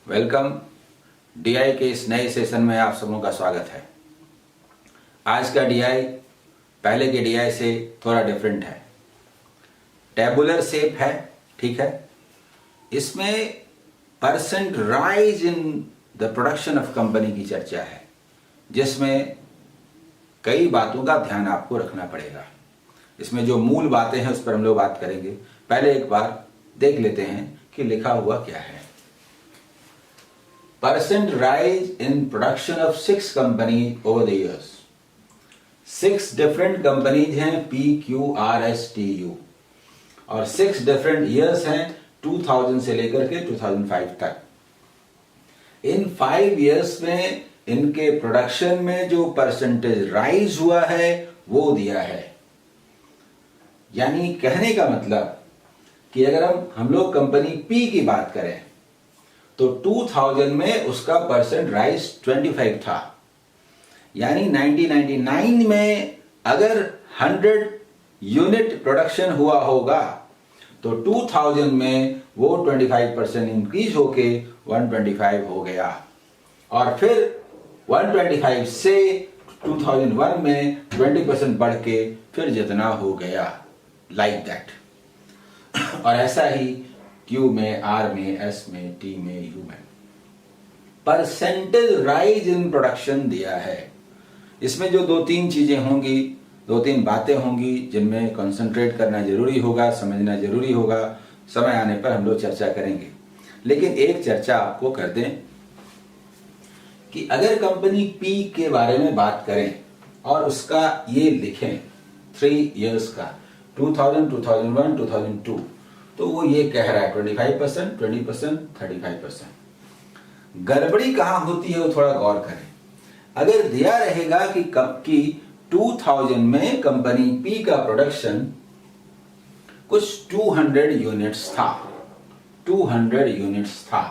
Welcome. DI के इस नए सेशन में आप सबों का स्वागत है। आज का डीआई पहले के डीआई से थोड़ा डिफरेंट है। टेबुलर शेप है, ठीक है। इसमें percent rise in the production of company की चर्चा है, जिसमें कई बातों का ध्यान आपको रखना पड़ेगा। इसमें जो मूल बातें हैं उस पर हम लोग बात करेंगे। पहले एक बार देख लेते हैं कि लिखा हुआ क्या है। Percent rise in production of 6 companies over the years. 6 different companies हैं P, Q, R, S, T, U और 6 different years हैं 2000 से लेकर के 2005 तक। इन 5 years में इनके प्रोडक्शन में जो परसेंटेज राइज हुआ है वो दिया है। यानी कहने का मतलब कि अगर हम लोग कंपनी P की बात करें तो 2000 में उसका परसेंट राइज 25 था। यानी 1999 में अगर 100 यूनिट प्रोडक्शन हुआ होगा तो 2000 में वो 25% इंक्रीज होके 125 हो गया और फिर 125 से 2001 में 20% बढ़ के फिर जितना हो गया, लाइक दैट। और ऐसा ही Q में, R में, S में, T में, U में परसेंटेज राइज इन प्रोडक्शन दिया है। इसमें जो 2-3 चीजें होंगी, 2-3 बातें होंगी जिनमें कंसंट्रेट करना जरूरी होगा, समझना जरूरी होगा। समय आने पर हम लोग चर्चा करेंगे। लेकिन एक चर्चा आपको कर दें कि अगर कंपनी P के बारे में बात करें और उसका ये लिखें 3 इयर्स का 2000, 2001, 2002, तो वो ये कह रहा है 25%, 20%, 35%। गड़बड़ी कहां होती है वो थोड़ा गौर करें। अगर दिया रहेगा कि 2000 में कंपनी P का प्रोडक्शन कुछ 200 यूनिट्स था, 200 यूनिट्स था,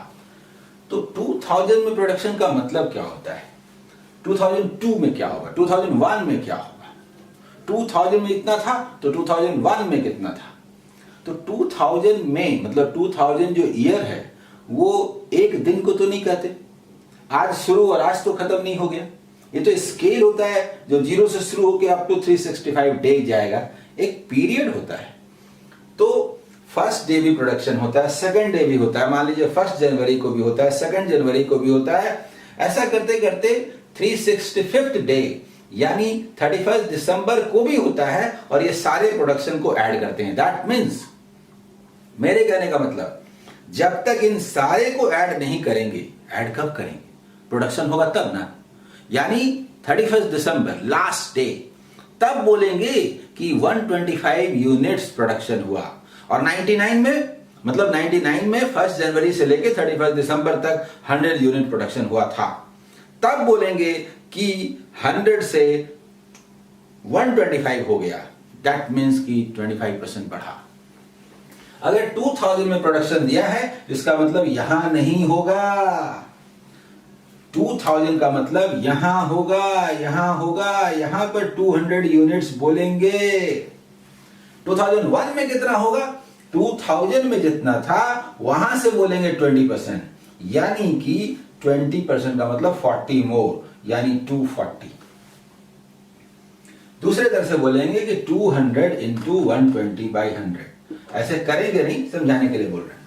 तो 2000 में प्रोडक्शन का मतलब क्या होता है? 2002 में क्या होगा? 2001 में क्या होगा? 2000 में इतना था तो 2001 में कितना था? तो 2000 में मतलब 2000 जो ईयर है वो एक दिन को तो नहीं कहते, आज शुरू और आज तो खत्म नहीं हो गया। ये तो स्केल होता है जो 0 से शुरू होकर अप टू 365 डे जाएगा, एक पीरियड होता है। तो फर्स्ट डे भी प्रोडक्शन होता है, सेकंड डे भी होता है, मान लीजिए 1 जनवरी को भी होता है, 2 जनवरी को भी होता है। ऐसा करते करते 365 डे यानी 31 दिसंबर को भी होता है और ये सारे प्रोडक्शन को ऐड करते हैं। दैट मीन्स, मेरे कहने का मतलब, जब तक इन सारे को ऐड नहीं करेंगे, ऐड कब करेंगे? प्रोडक्शन होगा तब ना। यानी 31 दिसंबर लास्ट डे, तब बोलेंगे कि 125 यूनिट्स प्रोडक्शन हुआ। और 99 में मतलब 99 में 1 जनवरी से लेकर 31 दिसंबर तक 100 यूनिट प्रोडक्शन हुआ था, तब बोलेंगे कि 100 से 125 हो गया। दैट मीन्स कि 25% बढ़ा। अगर 2000 में प्रोडक्शन दिया है इसका मतलब यहां नहीं होगा, 2000 का मतलब यहां होगा, यहां होगा, यहां पर 200 यूनिट्स बोलेंगे। 2001 में कितना होगा? 2000 में जितना था वहां से बोलेंगे 20%, यानी कि 20% का मतलब 40 मोर, यानी 240। दूसरे तरह से बोलेंगे कि 200 इंटू 120/100। ऐसे करेंगे नहीं, समझाने के लिए बोल रहे हैं।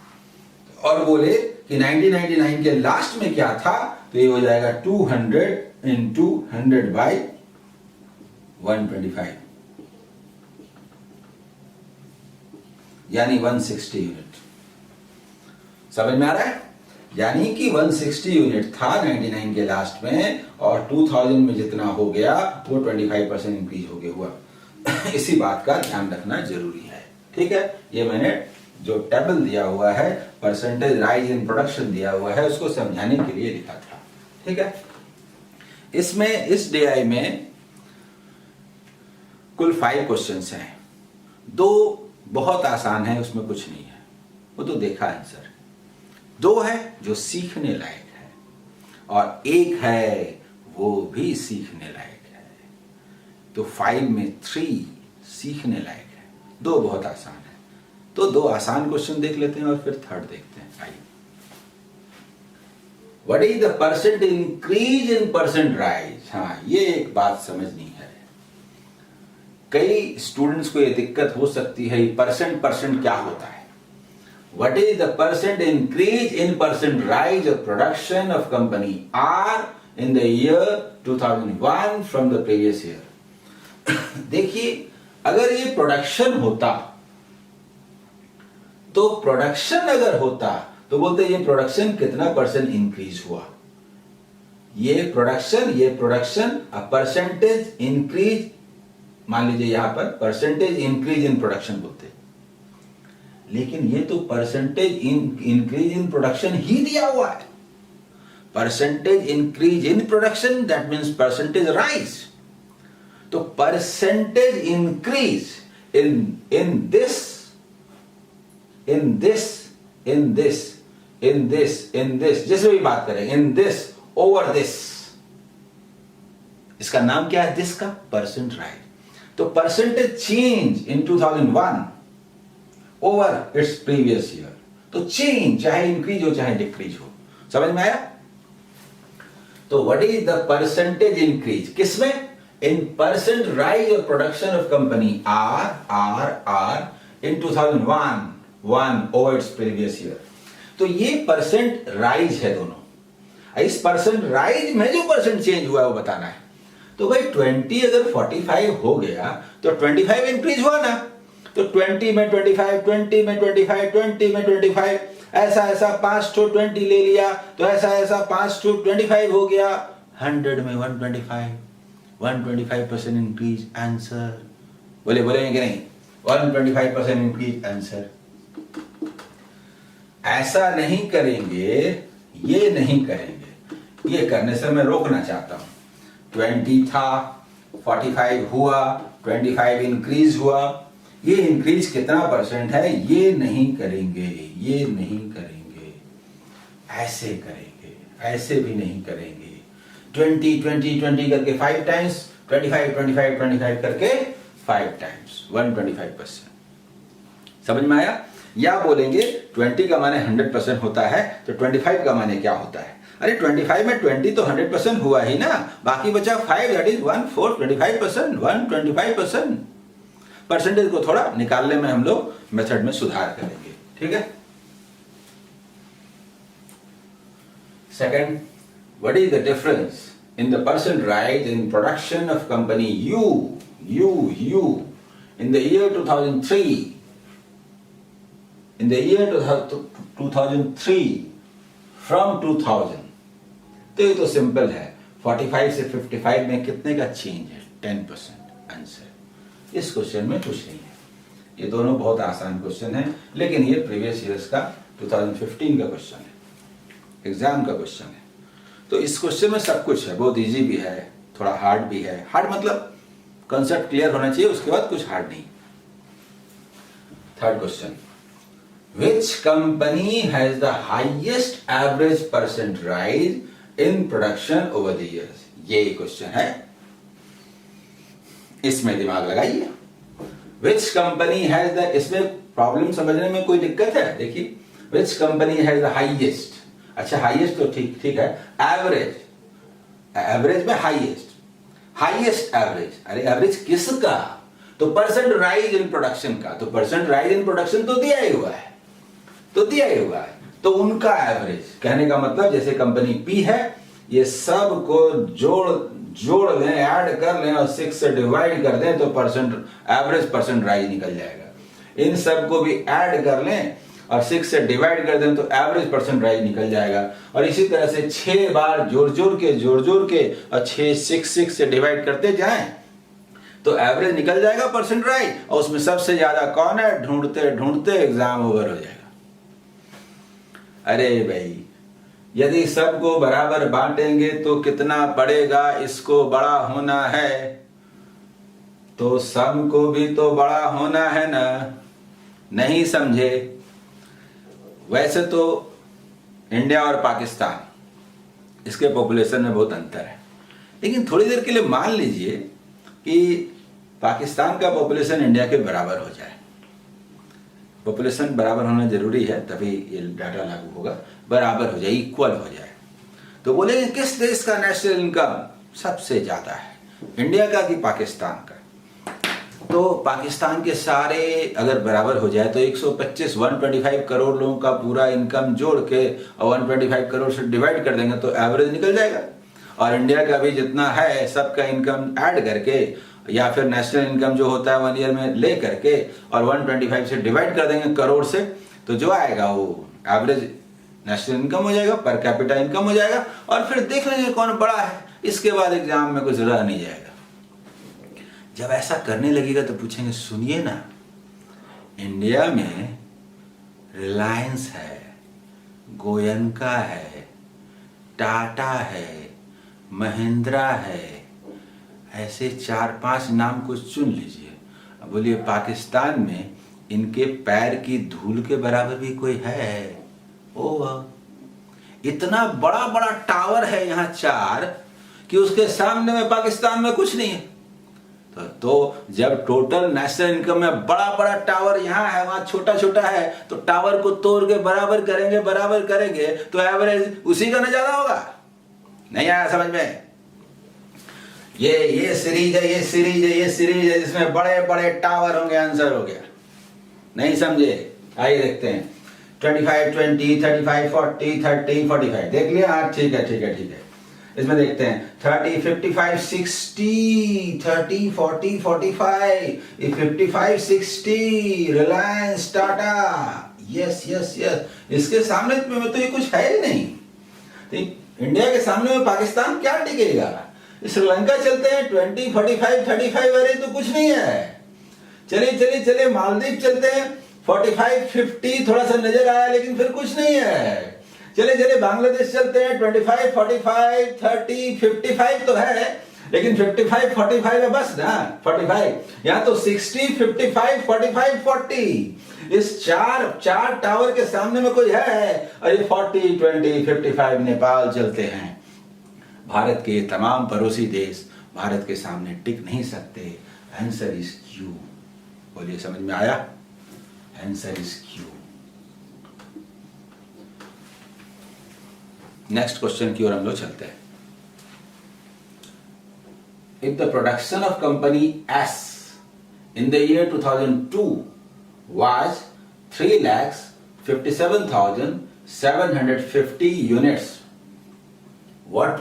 और बोले कि 1999 के लास्ट में क्या था, तो ये हो जाएगा 200 इंटू 100/125, यानी 160 यूनिट। समझ में आ रहा है? यानी कि 160 यूनिट था 99 के लास्ट में और 2000 में जितना हो गया वो 25% इंक्रीज हो गया हुआ। इसी बात का ध्यान रखना जरूरी है, ठीक है। ये मैंने जो टेबल दिया हुआ है, परसेंटेज राइज इन प्रोडक्शन दिया हुआ है, उसको समझाने के लिए लिखा था, ठीक है। इसमें इस डीआई में कुल 5 क्वेश्चंस हैं। 2 बहुत आसान है, उसमें कुछ नहीं है, वो तो देखा आंसर। 2 है जो सीखने लायक है और 1 है वो भी सीखने लायक है। तो 5 में 3 सीखने लायक है, 2 बहुत आसान है। तो 2 आसान क्वेश्चन देख लेते हैं और फिर थर्ड देखते हैं। आइए, what is the percent increase in percent rise. हाँ, ये एक बात समझनी है। कई स्टूडेंट्स को ये दिक्कत हो सकती है, परसेंट परसेंट क्या होता है। What is the percent increase in percent rise of production of company are in the year 2001 from the previous year. देखिए, अगर ये प्रोडक्शन होता तो बोलते ये प्रोडक्शन कितना परसेंट इंक्रीज हुआ। ये प्रोडक्शन परसेंटेज इंक्रीज, मान लीजिए यहां पर परसेंटेज इंक्रीज इन प्रोडक्शन बोलते, लेकिन ये तो परसेंटेज इंक्रीज इन प्रोडक्शन ही दिया हुआ है। Percentage increase in production that means percentage rise. तो परसेंटेज इंक्रीज इन दिस जैसे भी बात करें, इन दिस ओवर दिस, इसका नाम क्या है? दिस का परसेंट राइज। तो percentage change in 2001 over its previous year, तो चेंज चाहे इंक्रीज हो चाहे डिक्रीज हो। समझ में आया? तो what is the percentage increase किसमें? In percent rise of production of company are in 2001 over its previous year. तो ये परसेंट राइज है दोनों। इस परसेंट राइज में जो परसेंट चेंज हुआ है वो बताना है। तो भाई 20 अगर 45 हो गया तो 25 इंक्रीज हुआ ना। तो 20 में 25, 20 में 25, 20 में 25, ऐसा 5 to 20 ले लिया तो ऐसा 5 to 25 हो गया। 100 में 125% इंक्रीज आंसर। बोलेंगे कि नहीं? 125% इंक्रीज आंसर। ऐसा नहीं करेंगे, ये नहीं करेंगे। ये करने से मैं रोकना चाहता हूं। 20 था, 45 हुआ, 25 इंक्रीज हुआ। ये इंक्रीज कितना परसेंट है ये नहीं करेंगे, ये नहीं करेंगे। ऐसे करेंगे, ऐसे भी नहीं करेंगे। 20 20 20 करके 5 टाइम्स, 25 25 25 करके 5 टाइम्स 125%। समझ में आया? या बोलेंगे 20 का माने 100% होता है तो 25 का माने क्या होता है? अरे 25 में 20 तो 100% हुआ ही ना, बाकी बचा 5 दैट इज 1/4 25%, 125%। परसेंटेज को थोड़ा निकालने में हम लोग मेथड में सुधार करेंगे। ठीक है? Second, what is the difference in the percent rise in production of company you in the year 2003 from 2000। तो ये तो सिंपल है। 45 से 55 में कितने का चेंज है? 10% आंसर। इस क्वेश्चन में कुछ नहीं है। ये दोनों बहुत आसान क्वेश्चन है, लेकिन ये प्रीवियस ईयर्स का 2015 का क्वेश्चन है, एग्जाम का क्वेश्चन है। तो इस क्वेश्चन में सब कुछ है, बहुत इजी भी है, थोड़ा हार्ड भी है। हार्ड मतलब कंसेप्ट क्लियर होना चाहिए, उसके बाद कुछ हार्ड नहीं। Third question, which company has the highest average percent rise in production over the years? ये क्वेश्चन है, इसमें दिमाग लगाइए। Which company has the, इसमें प्रॉब्लम समझने में कोई दिक्कत है? देखिए, which company has the highest, अच्छा हाईएस्ट तो ठीक है, एवरेज में हाईएस्ट एवरेज, अरे एवरेज किसका? तो परसेंट राइज इन प्रोडक्शन का। तो परसेंट राइज इन प्रोडक्शन तो दिया ही हुआ है, तो उनका एवरेज। कहने का मतलब जैसे कंपनी पी है, ये सब को जोड़ लें, ऐड कर लें और 6 से डिवाइड कर दें तो एवरेज परसेंट राइज निकल जाएगा। इन सब को भी ऐड कर लें और 6 से डिवाइड कर दें तो एवरेज परसेंट राइज निकल जाएगा। और इसी तरह से 6 बार जोड़ के और 6 से डिवाइड करते जाएं तो एवरेज निकल जाएगा परसेंट राइज। और उसमें सबसे ज्यादा कौन है? ढूंढते एग्जाम ओवर हो जाएगा। अरे भाई, यदि सबको बराबर बांटेंगे तो कितना पड़ेगा? इसको बड़ा होना है तो सम को भी तो बड़ा होना है ना। नहीं समझे? वैसे तो इंडिया और पाकिस्तान, इसके पॉपुलेशन में बहुत अंतर है, लेकिन थोड़ी देर के लिए मान लीजिए कि पाकिस्तान का पॉपुलेशन इंडिया के बराबर हो जाए। पॉपुलेशन बराबर होना जरूरी है, तभी ये डाटा लागू होगा। बराबर हो जाए, इक्वल हो जाए। तो बोलेंगे किस देश का नेशनल इनकम सबसे ज्यादा है, इंडिया का कि पाकिस्तान का? तो पाकिस्तान के सारे अगर बराबर हो जाए तो 125 करोड़ लोगों का पूरा इनकम जोड़ के और 125 करोड़ से डिवाइड कर देंगे तो एवरेज निकल जाएगा। और इंडिया का भी जितना है सबका इनकम ऐड करके या फिर नेशनल इनकम जो होता है 1 ईयर में ले करके और 125 से डिवाइड कर देंगे करोड़ से, तो जो आएगा वो एवरेज नेशनल इनकम हो जाएगा, पर कैपिटा इनकम हो जाएगा। और फिर देख लेंगे कौन बड़ा है, इसके बाद एग्जाम में कुछ रह नहीं जाएगा। जब ऐसा करने लगेगा तो पूछेंगे सुनिए ना, इंडिया में रिलायंस है, गोयनका है, टाटा है, महिंद्रा है, ऐसे 4-5 नाम कुछ चुन लीजिए। अब बोलिए पाकिस्तान में इनके पैर की धूल के बराबर भी कोई है? ओ इतना बड़ा बड़ा टावर है यहाँ 4 कि उसके सामने में पाकिस्तान में कुछ नहीं है। तो जब टोटल नेशनल इनकम में बड़ा बड़ा टावर यहाँ है, वहां छोटा छोटा है, तो टावर को तोड़ के बराबर करेंगे तो एवरेज उसी का ना ज्यादा होगा। नहीं आया समझ में? ये सीरीज है जिसमें बड़े बड़े टावर होंगे, आंसर हो गया। नहीं समझे? आइए देखते हैं 25, 20, 35, 40, 30, 45 देख लिया? हाँ ठीक है। इसमें देखते हैं 30, 55, 60, 30, 40, 45, 55, 60 रिलायंस, टाटा, यस। इसके सामने में तो ये कुछ है ही नहीं। तो इंडिया के सामने में पाकिस्तान क्या टिकेगा? श्रीलंका चलते हैं 20, 45, 35 अरे तो कुछ नहीं है। चलिए मालदीव चलते हैं 45, 50 थोड़ा सा नजर आया लेकिन फिर कुछ नहीं है। चलिए बांग्लादेश चलते हैं 25, 45, 30, 55 तो है लेकिन 55, 45 है बस ना। 45 यहाँ तो 60, 55, 45, 40 इस चार टावर के सामने में कोई है? अरे 40, 20, 55 नेपाल चलते हैं। भारत के तमाम पड़ोसी देश भारत के सामने टिक नहीं सकते। Answer is Q. बोलिए समझ में आया? Answer is Q. Next question की ओर हम लोग चलते हैं। If the production of company S in the year 2002 was 3,57,750 units, what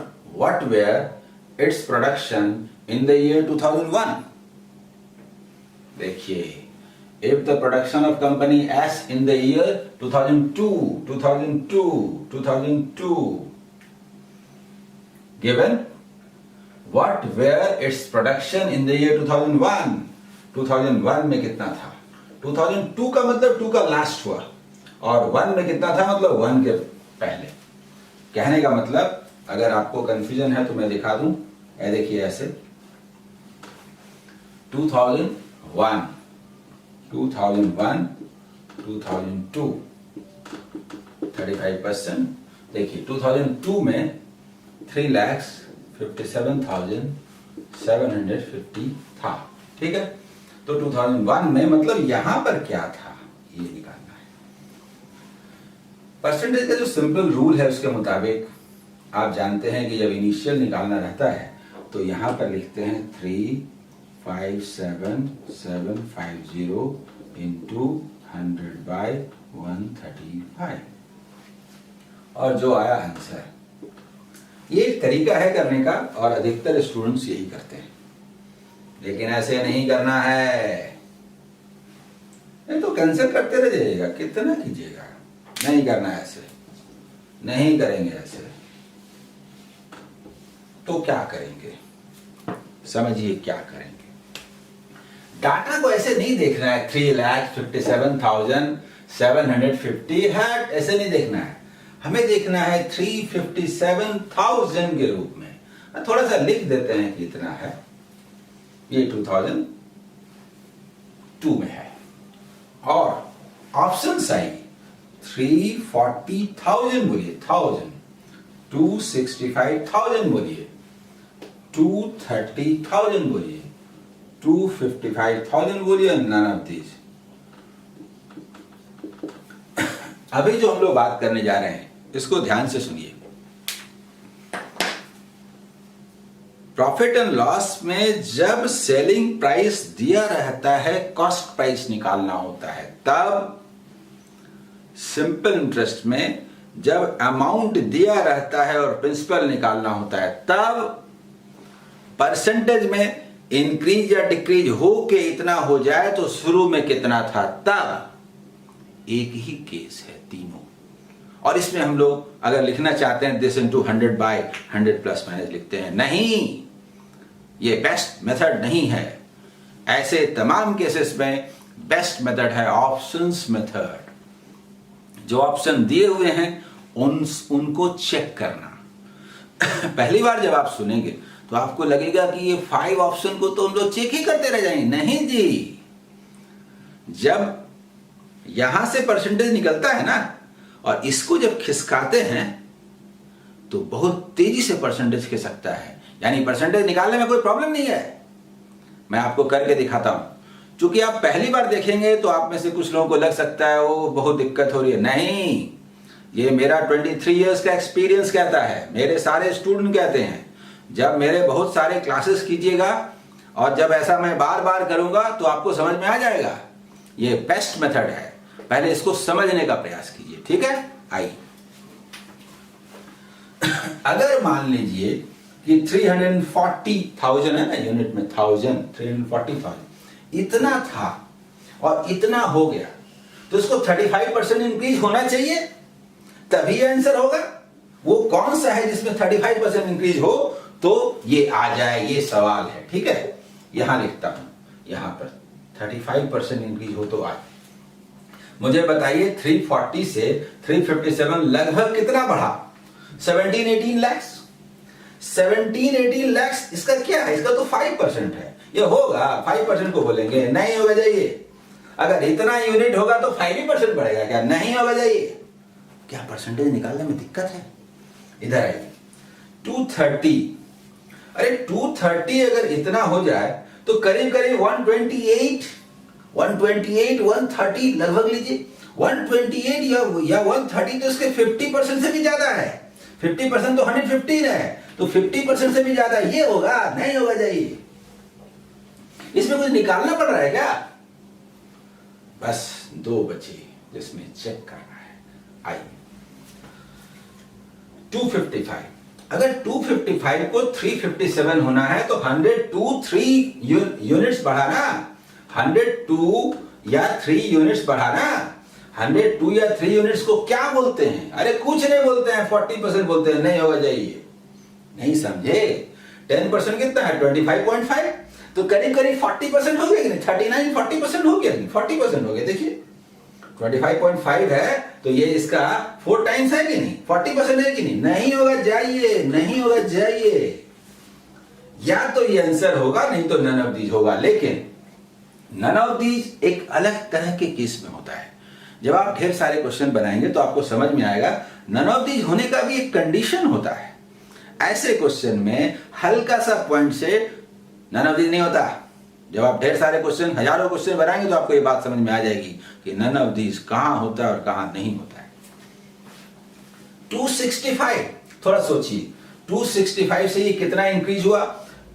were its production in the year 2001? देखिए, if the production of company S in the year 2002 given, what were its production in the year 2001? 2001 में कितना था? 2002 का मतलब 2 का last हुआ और 1 में कितना था मतलब 1 के पहले। कहने का मतलब अगर आपको कंफ्यूजन है तो मैं दिखा दूं। ये देखिए ऐसे 2001, 2002 35%। देखिए 2002 में 3,57,750 था, ठीक है। तो 2001 में मतलब यहां पर क्या था ये निकालना है। परसेंटेज का जो सिंपल रूल है उसके मुताबिक आप जानते हैं कि जब इनिशियल निकालना रहता है तो यहां पर लिखते हैं 3,57,750 इंटू 100/135 और जो आया आंसर। ये एक तरीका है करने का और अधिकतर स्टूडेंट्स यही करते हैं, लेकिन ऐसे नहीं करना है। नहीं तो कैंसिल करते रह जाइएगा, कितना कीजिएगा। नहीं करना ऐसे, नहीं करेंगे ऐसे। तो क्या करेंगे समझिए, क्या करेंगे। डाटा को ऐसे नहीं देखना है 3,57,750 है, ऐसे नहीं देखना है। हमें देखना है 357,000 के रूप में। थोड़ा सा लिख देते हैं कि इतना है, ये 2002 में है। और ऑप्शन सही 340,000 बोलिए, 1000, 265,000 बोलिए, 230,000 बोलिए, 255,000 बोलिए, none of these। अभी जो हम लोग बात करने जा रहे हैं इसको ध्यान से सुनिए। प्रॉफिट एंड लॉस में जब सेलिंग प्राइस दिया रहता है, कॉस्ट प्राइस निकालना होता है, तब सिंपल इंटरेस्ट में जब अमाउंट दिया रहता है और प्रिंसिपल निकालना होता है, तब परसेंटेज में इंक्रीज या डिक्रीज हो के इतना हो जाए तो शुरू में कितना था, तब एक ही केस है तीनों। और इसमें हम लोग अगर लिखना चाहते हैं दिस इनटू 100/100 प्लस माइनस लिखते हैं, नहीं, ये बेस्ट मेथड नहीं है। ऐसे तमाम केसेस में बेस्ट मेथड है ऑप्शंस मेथड। जो ऑप्शन दिए हुए हैं उनको चेक करना। पहली बार जब आप सुनेंगे तो आपको लगेगा कि ये 5 ऑप्शन को तो हम लोग चेक ही करते रह जाएंगे। नहीं जी, जब यहां से परसेंटेज निकलता है ना और इसको जब खिसकाते हैं तो बहुत तेजी से परसेंटेज खिसकता है। यानी परसेंटेज निकालने में कोई प्रॉब्लम नहीं है। मैं आपको करके दिखाता हूं। चूंकि आप पहली बार देखेंगे तो आप में से कुछ लोगों को लग सकता है वो बहुत दिक्कत हो रही है। नहीं, ये मेरा 23 इयर्स का एक्सपीरियंस कहता है, मेरे सारे स्टूडेंट कहते हैं। जब मेरे बहुत सारे क्लासेस कीजिएगा और जब ऐसा मैं बार बार करूंगा तो आपको समझ में आ जाएगा। ये बेस्ट मेथड है, पहले इसको समझने का प्रयास कीजिए, ठीक है। आइए, अगर मान लीजिए कि 340,000 है ना, यूनिट में 340,000 इतना था और इतना हो गया, तो इसको 35% इंक्रीज होना चाहिए, तभी आंसर होगा। वो कौन सा है जिसमें 35% इंक्रीज हो तो ये आ जाए, ये सवाल है, ठीक है। यहां लिखता हूं, यहां पर 35% इंक्रीज हो तो आए। मुझे बताइए 340 से 357 लगभग कितना बढ़ा? 17-18 लाख। 17-18 लाख इसका क्या है? इसका तो 5% है। ये होगा 5% को बोलेंगे, नहीं होगा जाइए। अगर इतना यूनिट होगा तो 5% बढ़ेगा क्या? नहीं होगा जाइए। क्या परसेंटेज निकालने में दिक्कत है? इधर आइए, 230। अरे 230 अगर इतना हो जाए तो करीब करीब 128, 130 लगभग लीजिए। 128 या 130 तो इसके 50% से भी ज्यादा है। 50% तो 115 है, तो 50% से भी ज्यादा ये होगा, नहीं होगा जाइए। इसमें कुछ निकालना पड़ रहा है क्या? बस 2 बचे जिसमें चेक करना है। आइए, 255। अगर 255 को 357 होना है तो 103 यूनिट्स बढ़ाना, 102 या 3 यूनिट्स बढ़ाना। 102 या 3 यूनिट्स को क्या बोलते हैं? अरे कुछ नहीं बोलते हैं, 40% बोलते हैं, नहीं होगा जाइए। नहीं समझे? 10% कितना है? 25.5। तो करीब करीब 40% हो गया कि नहीं? 39 40% हो गया, 40% हो गया। देखिए 25.5 है तो ये इसका 4 टाइम्स है कि नहीं? 40% है कि नहीं? नहीं होगा जाइए, नहीं होगा जाइए। या तो ये आंसर होगा, नहीं तो नन ऑफ दीज होगा। लेकिन नन ऑफ दीज एक अलग तरह के केस में होता है। जब आप ढेर सारे क्वेश्चन बनाएंगे तो आपको समझ में आएगा नन ऑफ दीज होने का भी एक कंडीशन होता है। ऐसे क्वेश्चन में हल्का सा पॉइंट से नन ऑफ दीज नहीं होता। जब आप ढेर सारे क्वेश्चन, हजारों क्वेश्चन बनाएंगे तो आपको ये बात समझ में आ जाएगी कि नन ऑफ दीज कहां होता है और कहां नहीं होता है। 265, थोड़ा सोचिए, 265 से ये कितना इंक्रीज हुआ?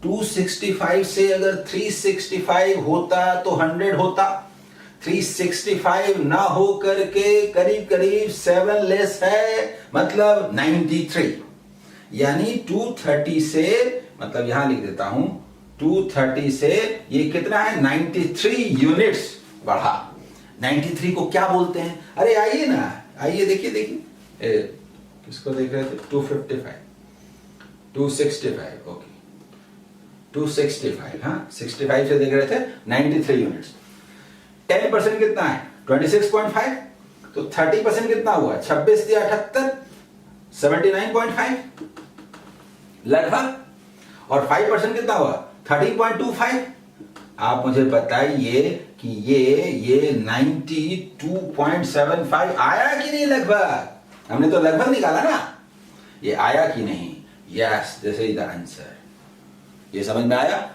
265 से अगर 365 होता तो 100 होता। 365 ना हो करके करीब करीब 7 लेस है, मतलब 93। यानी 230 से, मतलब यहां लिख देता हूं, 230 से ये कितना है? 93 यूनिट्स बढ़ा। 93 को क्या बोलते हैं? अरे आइए ना, आइए देखिए किसको देख रहे थे? 255, 265, ओके 265, हाँ 65 से देख रहे थे 93 यूनिट्स। 10% कितना है? 26.5। तो 30% कितना हुआ? 26 या 78, 79.5 लगभग। और 5% कितना हुआ? 13.25। आप मुझे बताइए कि ये 92.75 आया कि नहीं? लगभग, हमने तो लगभग निकाला ना, ये आया कि नहीं? Yes, this is the answer. ये समझ में आया?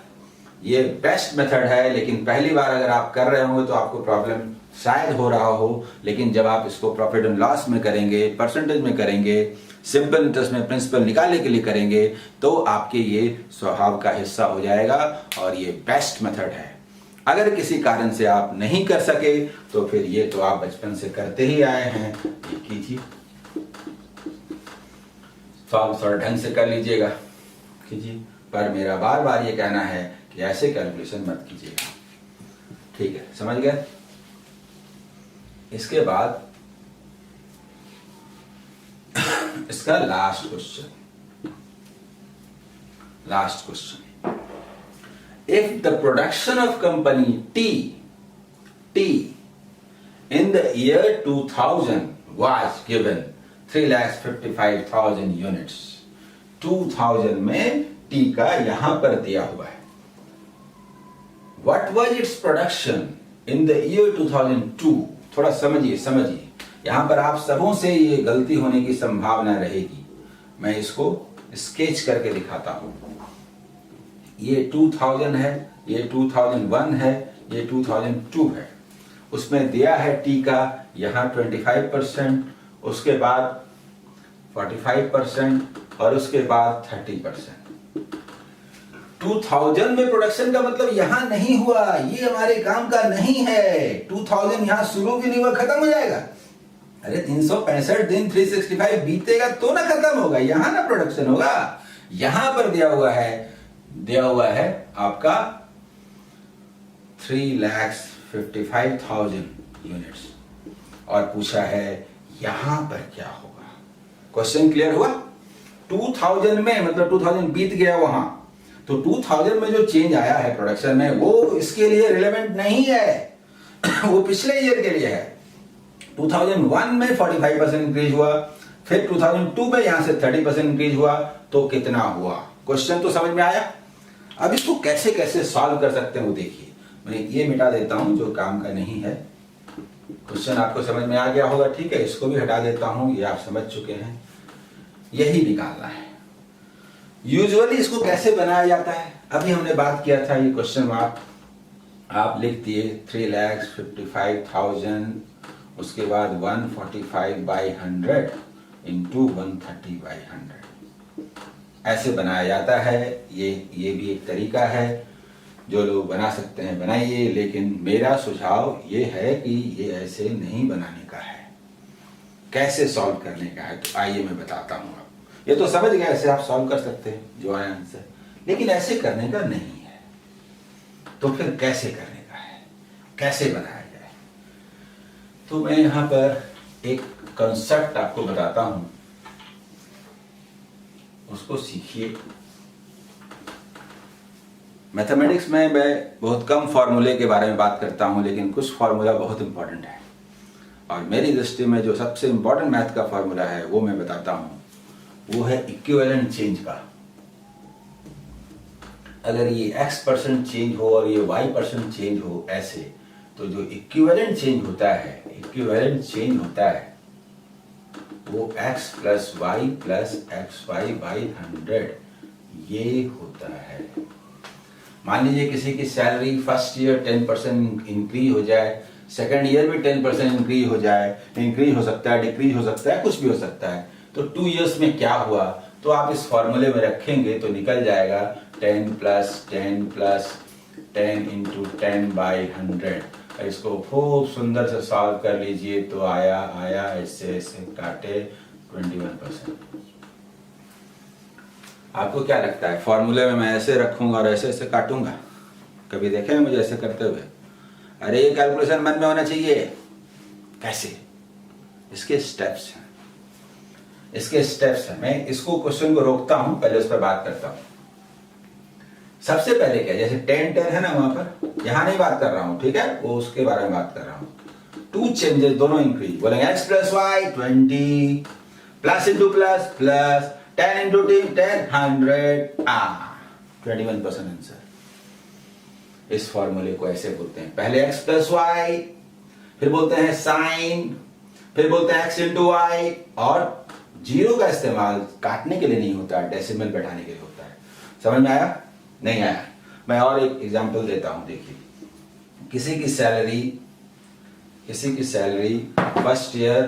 ये बेस्ट मेथड है, लेकिन पहली बार अगर आप कर रहे होंगे तो आपको प्रॉब्लम शायद हो रहा हो, लेकिन जब आप इसको प्रॉफिट एंड लॉस में करेंगे, परसेंटेज में करेंगे, सिंपल इंटरेस्ट में प्रिंसिपल निकालने के लिए करेंगे, तो आपके ये स्वभाव का हिस्सा हो जाएगा और ये बेस्ट मेथड है। अगर किसी कारण से आप नहीं कर सके तो फिर ये तो आप बचपन से करते ही आए हैं, ये कीजिए, सॉल्व थोड़ा ढंग से कर लीजिएगा, कीजिए। पर मेरा बार बार ये कहना है कि ऐसे कैलकुलेशन मत कीजिएगा, ठीक है, समझ गए। इसके बाद इसका last question, if the production of company T in the year 2000 was given 3,55,000 units, 2000 में T का यहां पर दिया हुआ है, what was its production in the year 2002? थोड़ा समझिए, यहां पर आप सबों से ये गलती होने की संभावना रहेगी। मैं इसको स्केच करके दिखाता हूं। ये 2000 है, ये 2001 है, ये 2002 है। उसमें दिया है टी का यहां 25%, उसके बाद 45% और उसके बाद 30%। 2000 में प्रोडक्शन का मतलब यहां नहीं हुआ, ये हमारे काम का नहीं है। 2000 यहां शुरू भी नहीं हुआ, खत्म हो जाएगा। अरे 365 दिन 365 बीतेगा तो ना खत्म होगा, यहां ना प्रोडक्शन होगा। यहां पर दिया हुआ है आपका 3,55,000 यूनिट्स और पूछा है यहां पर क्या होगा। क्वेश्चन क्लियर हुआ? 2000 में मतलब 2000 बीत गया वहां, तो 2000 में जो चेंज आया है प्रोडक्शन में वो इसके लिए रिलेवेंट नहीं है वो पिछले ईयर के लिए है। 2001 में 45% इंक्रीज हुआ, फिर 2002 में यहां से 30% इंक्रीज हुआ, तो कितना हुआ? क्वेश्चन तो समझ में आया। अब इसको कैसे कैसे सॉल्व कर सकते हैं वो देखिए। मैं ये मिटा देता हूं जो काम का नहीं है। क्वेश्चन आपको समझ में आ गया होगा, ठीक है। इसको भी हटा देता हूं, ये आप समझ चुके हैं। यही निकालना है। यूजुअली इसको कैसे बनाया जाता है अभी हमने बात किया था। ये क्वेश्चन मार्क आप लिख दिए 3,55,000, उसके बाद 145/100 इंटू 130/100 ऐसे बनाया जाता है। ये भी एक तरीका है, जो लोग बना सकते हैं बनाइए, लेकिन मेरा सुझाव ये है कि ये ऐसे नहीं बनाने का है, कैसे सॉल्व करने का है। तो आइए मैं बताता हूँ। ये तो समझ गए, ऐसे आप सॉल्व कर सकते हैं जो आया आंसर, लेकिन ऐसे करने का नहीं है। तो फिर कैसे करने का है, कैसे बनाया जाए? तो मैं यहां पर एक कंसेप्ट आपको बताता हूं, उसको सीखिए। मैथमेटिक्स में मैं बहुत कम फॉर्मूले के बारे में बात करता हूं, लेकिन कुछ फॉर्मूला बहुत इंपॉर्टेंट है। और मेरी दृष्टि में जो सबसे इंपॉर्टेंट मैथ का फॉर्मूला है वो मैं बताता हूं, वो है इक्विवेलेंट चेंज का। अगर ये x% चेंज हो और ये y% चेंज हो ऐसे, तो जो इक्विवेलेंट चेंज होता है वो x + y + xy/100 ये होता है। मान लीजिए किसी की सैलरी फर्स्ट ईयर 10% इंक्रीज हो जाए, सेकंड ईयर भी 10% इंक्रीज हो जाए, इंक्रीज हो सकता है, डिक्रीज हो सकता है, कुछ भी हो सकता है। तो 2 इयर्स में क्या हुआ, तो आप इस फॉर्मूले में रखेंगे तो निकल जाएगा 10 + 10 + 10 × 10/100। इसको खूब सुंदर से सॉल्व कर लीजिए तो आया ऐसे काटे 21%। आपको क्या लगता है फॉर्मूले में मैं ऐसे रखूंगा और ऐसे काटूंगा? कभी देखे हैं मुझे ऐसे करते हुए? अरे ये कैलकुलेशन मन में होना चाहिए। कैसे? इसके स्टेप्स हैं। मैं इसको क्वेश्चन को रोकता हूं, पहले उस पर बात करता हूं। सबसे पहले क्या, जैसे 10 है ना, वहां पर, यहां नहीं बात कर रहा हूं, ठीक है, वो उसके बारे में बात कर रहा हूं। 2 चेंजेस, दोनों इंक्रीज, बोलेंगे x + y 20 plus into plus 10 × 10 100 21% answer. इस फॉर्मूले को ऐसे बोलते हैं, पहले x + y, फिर बोलते हैं साइन, फिर बोलते हैं x × y, और जीरो का इस्तेमाल काटने के लिए नहीं होता, डेसिमल बैठाने के लिए होता है। समझ में आया? नहीं आया? मैं और एक एग्जांपल देता हूं। देखिए, किसी की सैलरी फर्स्ट ईयर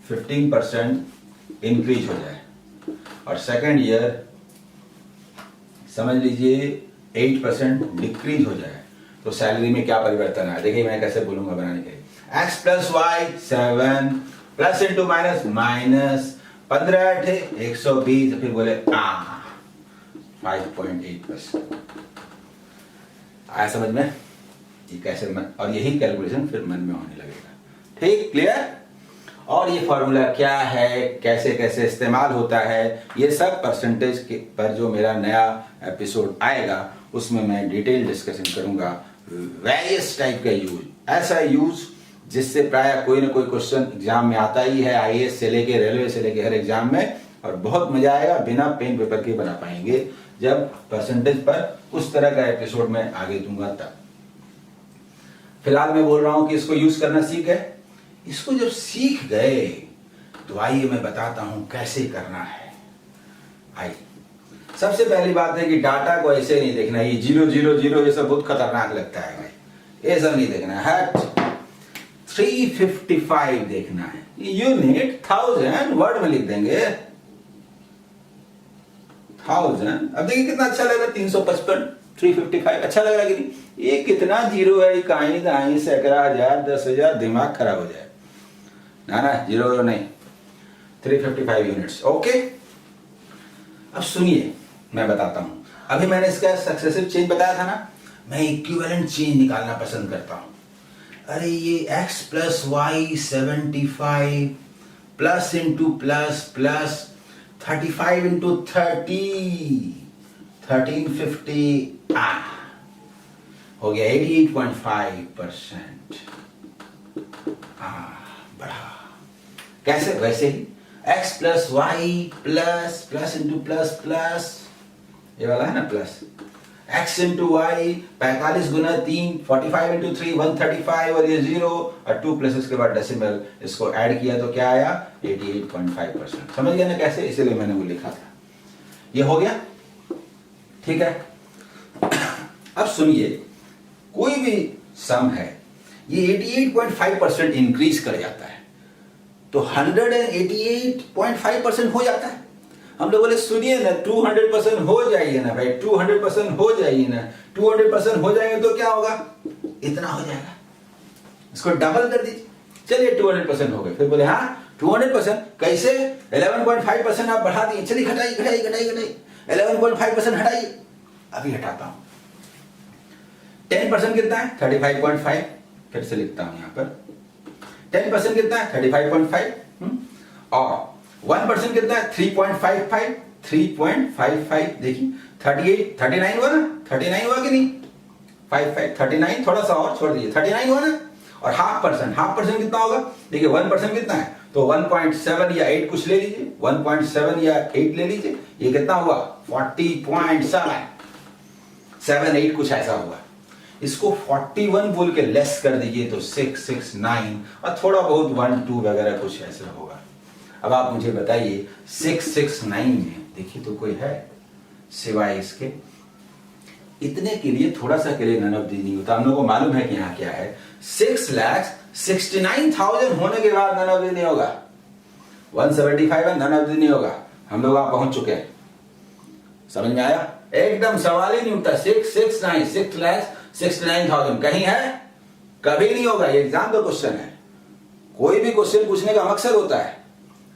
15% इंक्रीज हो जाए और सेकंड ईयर समझ लीजिए 8% डिक्रीज हो जाए, तो सैलरी में क्या परिवर्तन है? देखिए मैं कैसे बोलूंगा बनाने के लिए। x plus y 7 plus into minus minus 15 × 120, फिर बोले 5.8%। आया समझ में? ये कैसे और यही कैलकुलेशन फिर मन में होने लगेगा। ठीक, क्लियर? और ये फॉर्मूला क्या है, कैसे कैसे इस्तेमाल होता है, ये सब परसेंटेज के पर जो मेरा नया एपिसोड आएगा उसमें मैं डिटेल डिस्कशन करूंगा। वेरियस टाइप का यूज, ऐसा यूज जिससे प्राय कोई ना कोई क्वेश्चन एग्जाम में आता ही है, आईएएस से लेके रेलवे से लेके हर एग्जाम में, और बहुत मजा आएगा। बिना पेन पेपर के बना पाएंगे जब परसेंटेज पर उस तरह का एपिसोड में आगे दूंगा तब। फिलहाल मैं बोल रहा हूं कि इसको यूज करना सीख गए। इसको जब सीख गए तो आइए मैं बताता हूं कैसे करना है। आइए, सबसे पहली बात है कि डाटा को ऐसे नहीं देखना, ये 0 0 0 ये सब बहुत खतरनाक लगता है भाई, ये सब नहीं देखना है। 355 देखना है, यूनिट 1000 वर्ड में लिख देंगे 1000। अब देखिए कितना अच्छा लग रहा है, 355 355 अच्छा लग रहा है कि नहीं? ये कितना जीरो है, कहीं दाई सैकड़ा हजार 10,000, दिमाग खराब हो जाए ना, 0 नहीं, 355 यूनिट्स। ओके, अब सुनिए मैं बताता हूं। अभी मैंने इसका सक्सेसिव चेंज बताया था ना, मैं इक्विवेलेंट चेंज निकालना पसंद करता हूं। अरे ये x plus y 75 plus into plus plus 35 into 30 1350 हो गया 88.5%। बढ़ा कैसे? वैसे ही x plus y plus plus into plus plus, ये वाला है ना प्लस, x इंटू वाई 45 गुना 3 45 इंटू 3 135 और ये 0 और 2 प्लसेस के बाद डेसिमल, इसको ऐड किया तो क्या आया? 88.5%। समझ गए ना कैसे? इसीलिए मैंने वो लिखा था। ये हो गया, ठीक है। अब सुनिए, कोई भी सम है ये 88.5% इंक्रीज कर जाता है तो 188.5% हो जाता है। हम लोग बोले सुनिए ना 200% हो जाइए ना भाई, 200% हो जाइए ना, 200% हो जाएंगे तो क्या होगा? इतना हो जाएगा, इसको डबल कर दीजिए। चलिए 200% हो गए, फिर बोले हाँ 200% कैसे? 11.5% आप बढ़ा दिए, चलिए घटाइए घटाइए घटाइए घटाइए, 11.5% हटाइए। अभी हटाता हूं। 10% कितना है? 35.5, फिर से लिखता हूं यहां पर। 10% कितना है? 35.5 और 1% कितना है? 3.55 3.55। देखिए 38 39 हुआ ना, 39 हुआ कि नहीं? 55 39, थोड़ा सा और छोड़ दीजिए, 39 हुआ ना। और हाफ परसेंट कितना होगा? देखिए 1% कितना है? तो 1.7 या 8 कुछ ले लीजिए, 1.7 या 8 ले लीजिए, ये कितना हुआ? 40.7 7 8 कुछ ऐसा हुआ। इसको 41 बोल के लेस कर दीजिए तो 6 6 9 और थोड़ा बहुत 1 2 वगैरह कुछ ऐसा होगा। अब आप मुझे बताइए 6 6 9 में देखिए तो कोई है सिवाय इसके? इतने के लिए थोड़ा सा के लिए नन ऑफ दी नहीं होता। हम लोग को मालूम है कि यहाँ क्या है, 6,69,000 होने के बाद नन ऑफ दी नहीं होगा। 175 है, नन ऑफ दी नहीं होगा। हम लोग वहां पहुंच चुके हैं, समझ में आया? एकदम सवाल ही नहीं उठता। 6,69,000 कहीं है? कभी नहीं होगा। ये एग्जाम का क्वेश्चन है, कोई भी क्वेश्चन पूछने का मकसद होता है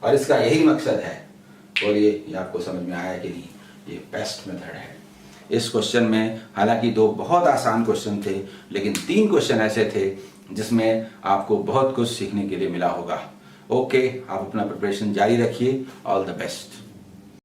और इसका यही मकसद है। बोलिए ये आपको समझ में आया कि नहीं? ये बेस्ट मेथड है। इस क्वेश्चन में हालांकि 2 बहुत आसान क्वेश्चन थे, लेकिन 3 क्वेश्चन ऐसे थे जिसमें आपको बहुत कुछ सीखने के लिए मिला होगा। ओके, आप अपना प्रिपरेशन जारी रखिए। All the best.